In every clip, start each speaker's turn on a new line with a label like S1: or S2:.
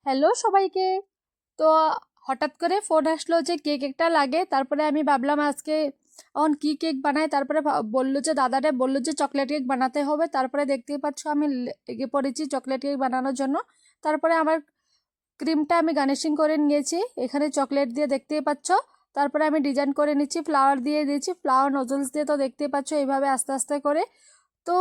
S1: Hello সবাইকে। তো হঠাৎ করে ফোন আসলো যে কেক একটা লাগে, তারপরে আমি ভাবলাম আজকে এখন কি কেক বানাই। তারপরে বললো যে দাদাটা বললো যে চকলেট কেক বানাতে হবে। তারপরে দেখতেই পাচ্ছ আমি লেগে পড়েছি চকলেট কেক বানানোর জন্য। তারপরে আমার ক্রিমটা আমি গার্নিশিং করে নিয়েছি এখানে চকলেট দিয়ে, দেখতেই পাচ্ছ। তারপরে আমি ডিজাইন করে নিচ্ছি, ফ্লাওয়ার দিয়ে দিয়েছি, ফ্লাওয়ার নজলস দিয়ে, তো দেখতেই পাচ্ছ এইভাবে আস্তে আস্তে করে। তো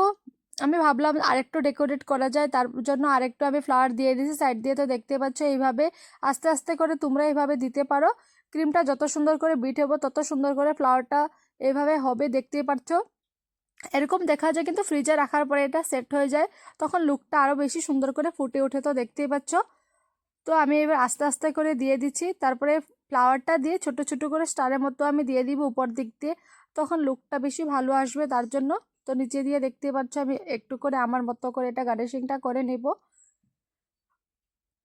S1: আমি ভাবলাম আরেকটু ডেকোরেট করা যায়, তার জন্য আরেকটু আমি ফ্লাওয়ার দিয়ে দিয়েছি সাইড দিয়ে। তো দেখতে পাচ্ছ এইভাবে আস্তে আস্তে করে তোমরা এইভাবে দিতে পারো। ক্রিমটা যত সুন্দর করে বিট হবো তত সুন্দর করে ফ্লাওয়ারটা এইভাবে হবে, দেখতেই পাচ্ছ। এরকম দেখা যায়, কিন্তু ফ্রিজে রাখার পরে এটা সেট হয়ে যায়, তখন লুকটা আরও বেশি সুন্দর করে ফুটে ওঠে। তো দেখতেই পাচ্ছ। তো আমি এবার আস্তে আস্তে করে দিয়ে দিচ্ছি, তারপরে ফ্লাওয়ারটা দিয়ে ছোট ছোট করে স্টারের মতো আমি দিয়ে দিব উপর দিক দিয়ে, তখন লুকটা বেশি ভালো আসবে তার জন্য। তো নিচে দিয়ে দেখতে পাচ্ছ আমি একটু করে আমার মতো করে এটা গার্নিশিংটা করে নেব।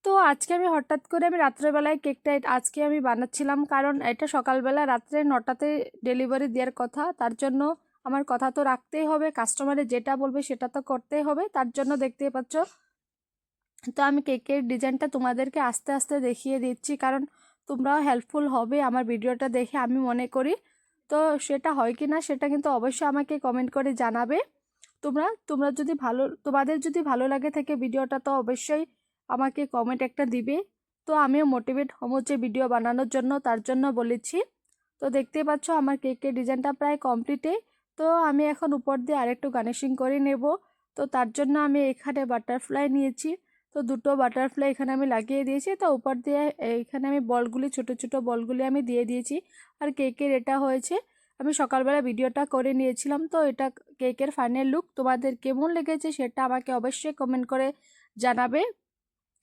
S1: তো আজকে আমি হঠাৎ করে আমি রাত্রেবেলায় কেকটা আজকে আমি বানাচ্ছিলাম, কারণ এটা সকালবেলা রাত্রে 9টাতে ডেলিভারি দেওয়ার কথা, তার জন্য আমার কথা তো রাখতেই হবে, কাস্টমারে যেটা বলবে সেটা তো করতেই হবে, তার জন্য দেখতেই পাচ্ছ। তো আমি কেকের ডিজাইনটা তোমাদেরকে আস্তে আস্তে দেখিয়ে দিচ্ছি, কারণ তোমরাও হেল্পফুল হবে আমার ভিডিওটা দেখে আমি মনে করি। তো সেটা হয় কি না সেটা কিন্তু অবশ্যই আমাকে কমেন্ট করে জানাবে। তোমরা যদি তোমাদের যদি ভালো লাগে থাকে ভিডিওটা, তো অবশ্যই আমাকে কমেন্ট একটা দিবে। তো আমিও মোটিভেট হবো যে ভিডিও বানানোর জন্য, তার জন্য বলেছি। তো দেখতেই পাচ্ছ আমার কেকের ডিজাইনটা প্রায় কমপ্লিটে। তো আমি এখন উপর দিয়ে আরেকটু গার্নিশিং করে নেব। তো তার জন্য আমি এখানে বাটারফ্লাই নিয়েছি, তো দুটো বাটারফ্লাই এখানে আমি লাগিয়ে দিয়েছি। তো উপর দিয়ে এইখানে আমি বলগুলি, ছোট ছোট বলগুলি আমি দিয়ে দিয়েছি। আর কেকের এটা হয়েছে, আমি সকালবেলা ভিডিওটা করে নিয়েছিলাম। তো এটা কেকের ফাইনাল লুক, তোমাদের কেমন লেগেছে সেটা আমাকে অবশ্যই কমেন্ট করে জানাবে।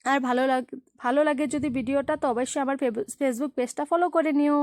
S1: আর ভালো লাগে যদি ভিডিওটা, তো অবশ্যই আমার ফেসবুক পেজটা ফলো করে নিও।